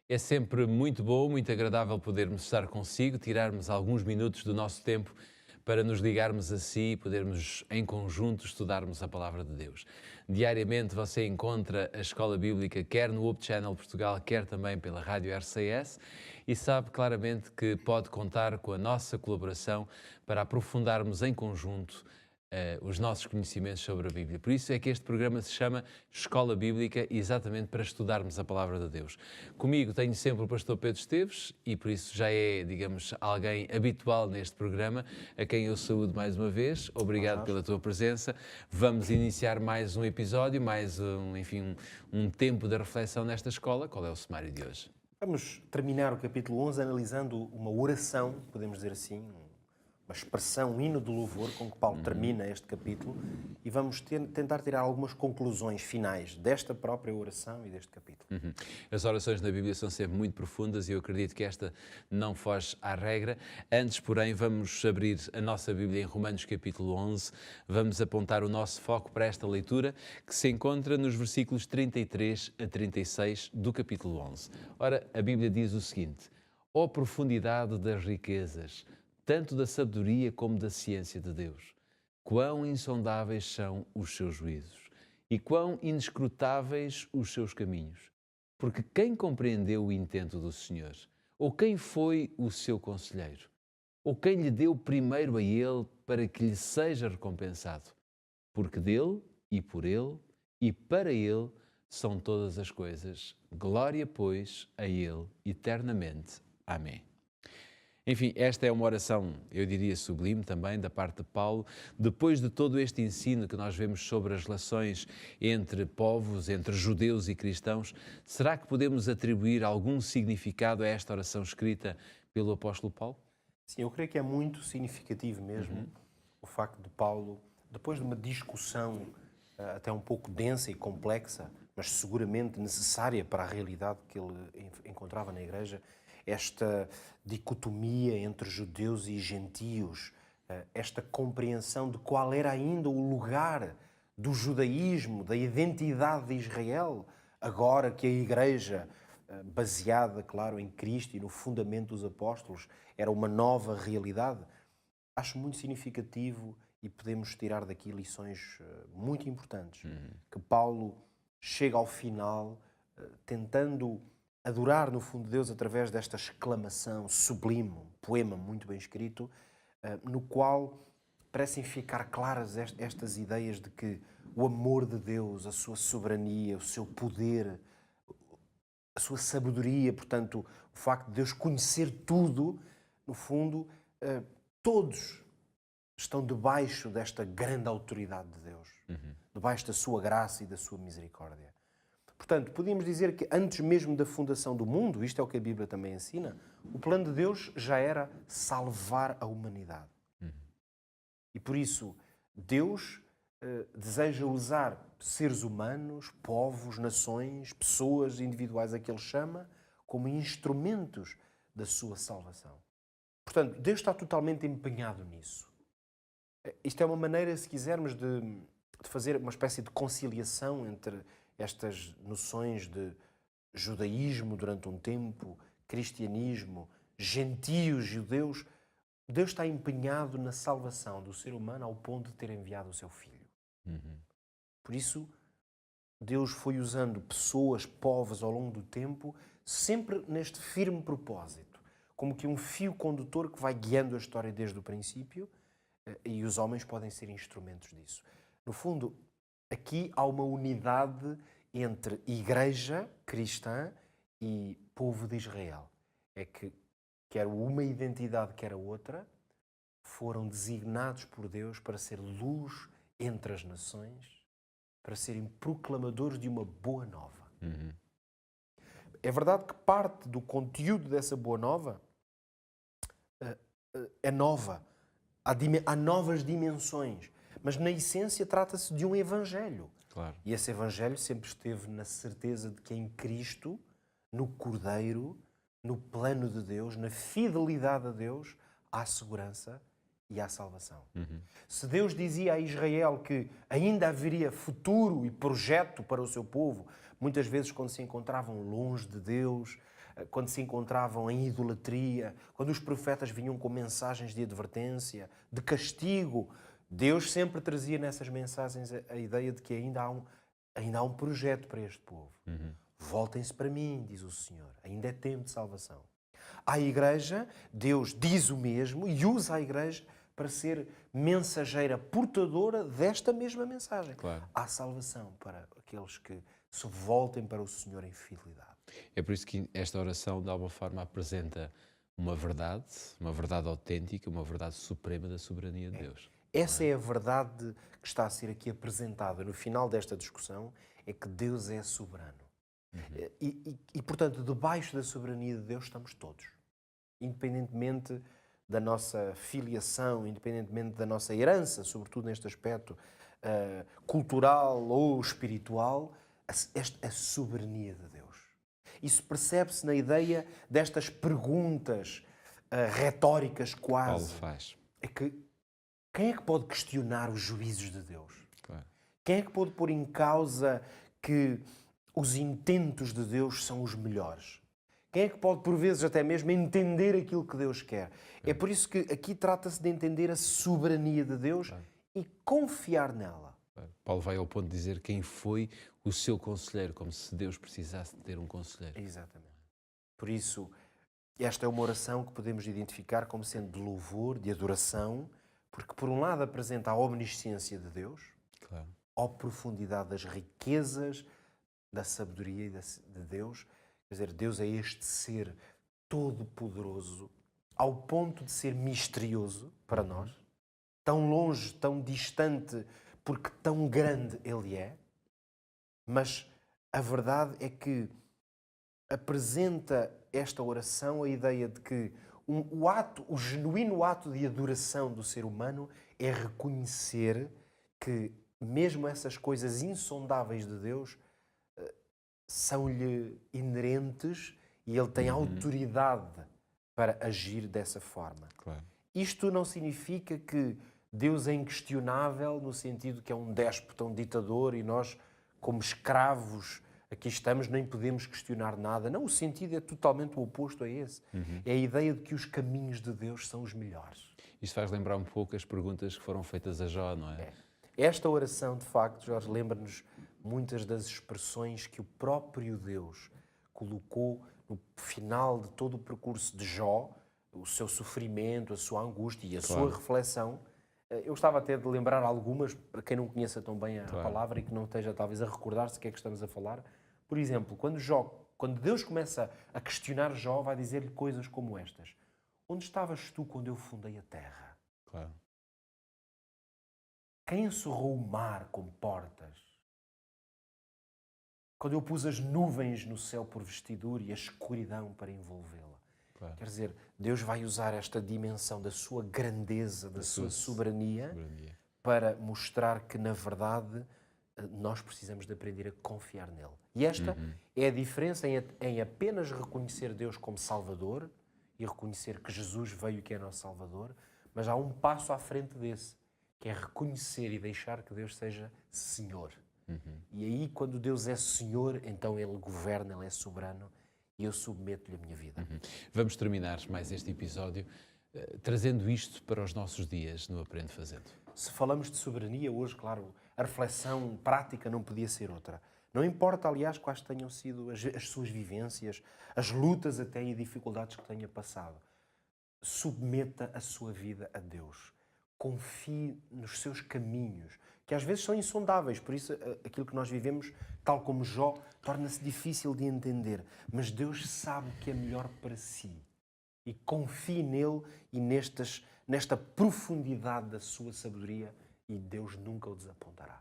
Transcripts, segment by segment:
É sempre muito bom, muito agradável podermos estar consigo, tirarmos alguns minutos do nosso tempo para nos ligarmos a si e podermos em conjunto estudarmos a Palavra de Deus. Diariamente você encontra a Escola Bíblica quer no Hope Channel Portugal, quer também pela Rádio RCS e sabe claramente que pode contar com a nossa colaboração para aprofundarmos em conjunto os nossos conhecimentos sobre a Bíblia. Por isso é que este programa se chama Escola Bíblica, exatamente para estudarmos a Palavra de Deus. Comigo tenho sempre o pastor Pedro Esteves e por isso já é, digamos, alguém habitual neste programa, a quem eu saúdo mais uma vez. Obrigado pela tua presença. Vamos iniciar mais um episódio, mais um tempo de reflexão nesta escola. Qual é o sumário de hoje? Vamos terminar o capítulo 11 analisando uma oração, podemos dizer assim, uma expressão, um hino de louvor com que Paulo termina este capítulo e vamos tentar tirar algumas conclusões finais desta própria oração e deste capítulo. As orações na Bíblia são sempre muito profundas e eu acredito que esta não foge à regra. Antes, porém, vamos abrir a nossa Bíblia em Romanos capítulo 11. Vamos apontar o nosso foco para esta leitura que se encontra nos versículos 33 a 36 do capítulo 11. Ora, a Bíblia diz o seguinte: ó profundidade das riquezas, tanto da sabedoria como da ciência de Deus. Quão insondáveis são os seus juízos e quão inescrutáveis os seus caminhos. Porque quem compreendeu o intento do Senhor? Ou quem foi o seu conselheiro? Ou quem lhe deu primeiro a ele para que lhe seja recompensado? Porque dele e por ele e para ele são todas as coisas. Glória, pois, a ele eternamente. Amém. Enfim, esta é uma oração, eu diria, sublime também, da parte de Paulo. Depois de todo este ensino que nós vemos sobre as relações entre povos, entre judeus e cristãos, será que podemos atribuir algum significado a esta oração escrita pelo apóstolo Paulo? Sim, eu creio que é muito significativo mesmo o facto de Paulo, depois de uma discussão até um pouco densa e complexa, mas seguramente necessária para a realidade que ele encontrava na igreja, esta dicotomia entre judeus e gentios, esta compreensão de qual era ainda o lugar do judaísmo, da identidade de Israel, agora que a igreja, baseada, claro, em Cristo e no fundamento dos apóstolos, era uma nova realidade. Acho muito significativo e podemos tirar daqui lições muito importantes. Que Paulo chega ao final tentando adorar, no fundo, Deus através desta exclamação sublime, um poema muito bem escrito, no qual parecem ficar claras estas ideias de que o amor de Deus, a sua soberania, o seu poder, a sua sabedoria, portanto, o facto de Deus conhecer tudo, no fundo, todos estão debaixo desta grande autoridade de Deus, debaixo da sua graça e da sua misericórdia. Portanto, podíamos dizer que antes mesmo da fundação do mundo, isto é o que a Bíblia também ensina, o plano de Deus já era salvar a humanidade. E por isso, Deus deseja usar seres humanos, povos, nações, pessoas individuais a que Ele chama, como instrumentos da sua salvação. Portanto, Deus está totalmente empenhado nisso. Isto é uma maneira, se quisermos, de fazer uma espécie de conciliação entre estas noções de judaísmo durante um tempo, cristianismo, gentios, judeus. Deus está empenhado na salvação do ser humano ao ponto de ter enviado o seu Filho. Por isso, Deus foi usando pessoas, povos ao longo do tempo, sempre neste firme propósito, como que um fio condutor que vai guiando a história desde o princípio, e os homens podem ser instrumentos disso. No fundo, aqui há uma unidade entre igreja cristã e povo de Israel. É que quer uma identidade, quer a outra, foram designados por Deus para ser luz entre as nações, para serem proclamadores de uma boa nova. É verdade que parte do conteúdo dessa boa nova é nova. Há novas dimensões. Mas, na essência, trata-se de um evangelho. Claro. E esse evangelho sempre esteve na certeza de que em Cristo, no Cordeiro, no plano de Deus, na fidelidade a Deus, há segurança e há salvação. Se Deus dizia a Israel que ainda haveria futuro e projeto para o seu povo, muitas vezes quando se encontravam longe de Deus, quando se encontravam em idolatria, quando os profetas vinham com mensagens de advertência, de castigo, Deus sempre trazia nessas mensagens a ideia de que ainda há um projeto para este povo. Voltem-se para mim, diz o Senhor, ainda é tempo de salvação. À Igreja, Deus diz o mesmo e usa a Igreja para ser mensageira, portadora desta mesma mensagem. Claro. Há salvação para aqueles que se voltem para o Senhor em fidelidade. É por isso que esta oração, de alguma forma, apresenta uma verdade autêntica, uma verdade suprema da soberania de Deus. Essa é a verdade que está a ser aqui apresentada no final desta discussão, é que Deus é soberano. Portanto, debaixo da soberania de Deus estamos todos. Independentemente da nossa filiação, independentemente da nossa herança, sobretudo neste aspecto cultural ou espiritual, a soberania de Deus. Isso percebe-se na ideia destas perguntas retóricas quase. Paulo faz. É que quem é que pode questionar os juízos de Deus? Claro. Quem é que pode pôr em causa que os intentos de Deus são os melhores? Quem é que pode, por vezes, até mesmo entender aquilo que Deus quer? É por isso que aqui trata-se de entender a soberania de Deus e confiar nela. Paulo vai ao ponto de dizer quem foi o seu conselheiro, como se Deus precisasse de ter um conselheiro. Exatamente. Por isso, esta é uma oração que podemos identificar como sendo de louvor, de adoração, porque, por um lado, apresenta a omnisciência de Deus, Claro. a profundidade das riquezas da sabedoria de Deus. Quer dizer, Deus é este ser todo-poderoso, ao ponto de ser misterioso para nós, tão longe, tão distante, porque tão grande Ele é. Mas a verdade é que apresenta esta oração a ideia de que o genuíno ato de adoração do ser humano é reconhecer que mesmo essas coisas insondáveis de Deus são-lhe inerentes e ele tem autoridade para agir dessa forma. Claro. Isto não significa que Deus é inquestionável no sentido que é um déspota, um ditador e nós, como escravos, aqui estamos, nem podemos questionar nada. Não, o sentido é totalmente o oposto a esse. É a ideia de que os caminhos de Deus são os melhores. Isto faz lembrar um pouco as perguntas que foram feitas a Jó, não é? Esta oração, de facto, Jorge, lembra-nos muitas das expressões que o próprio Deus colocou no final de todo o percurso de Jó, o seu sofrimento, a sua angústia e a sua reflexão. Eu gostava até de lembrar algumas, para quem não conheça tão bem a palavra e que não esteja talvez a recordar-se do que é que estamos a falar. Por exemplo, quando Deus começa a questionar Jó, vai dizer-lhe coisas como estas. Onde estavas tu quando eu fundei a terra? Claro. Quem encerrou o mar com portas? Quando eu pus as nuvens no céu por vestidura e a escuridão para envolvê-la. Claro. Quer dizer, Deus vai usar esta dimensão da sua grandeza, da sua soberania, para mostrar que, na verdade, nós precisamos de aprender a confiar nele. E esta é a diferença em apenas reconhecer Deus como Salvador e reconhecer que Jesus veio que é nosso Salvador, mas há um passo à frente desse, que é reconhecer e deixar que Deus seja Senhor. E aí, quando Deus é Senhor, então Ele governa, Ele é soberano e eu submeto-lhe a minha vida. Vamos terminar mais este episódio trazendo isto para os nossos dias no Aprende Fazendo. Se falamos de soberania, hoje, claro, a reflexão prática não podia ser outra. Não importa, aliás, quais tenham sido as suas vivências, as lutas até e dificuldades que tenha passado. Submeta a sua vida a Deus. Confie nos seus caminhos, que às vezes são insondáveis. Por isso, aquilo que nós vivemos, tal como Jó, torna-se difícil de entender. Mas Deus sabe o que é melhor para si. E confie nele e nesta profundidade da sua sabedoria e Deus nunca o desapontará.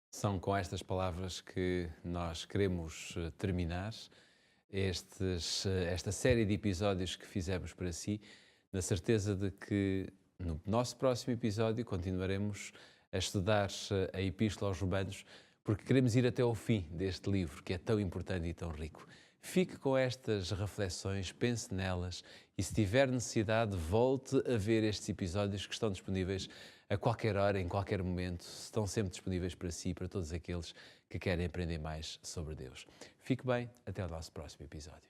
São com estas palavras que nós queremos terminar esta série de episódios que fizemos para si, na certeza de que no nosso próximo episódio continuaremos a estudar a Epístola aos Romanos, porque queremos ir até ao fim deste livro, que é tão importante e tão rico. Fique com estas reflexões, pense nelas e, se tiver necessidade, volte a ver estes episódios que estão disponíveis a qualquer hora, em qualquer momento. Estão sempre disponíveis para si e para todos aqueles que querem aprender mais sobre Deus. Fique bem, até o nosso próximo episódio.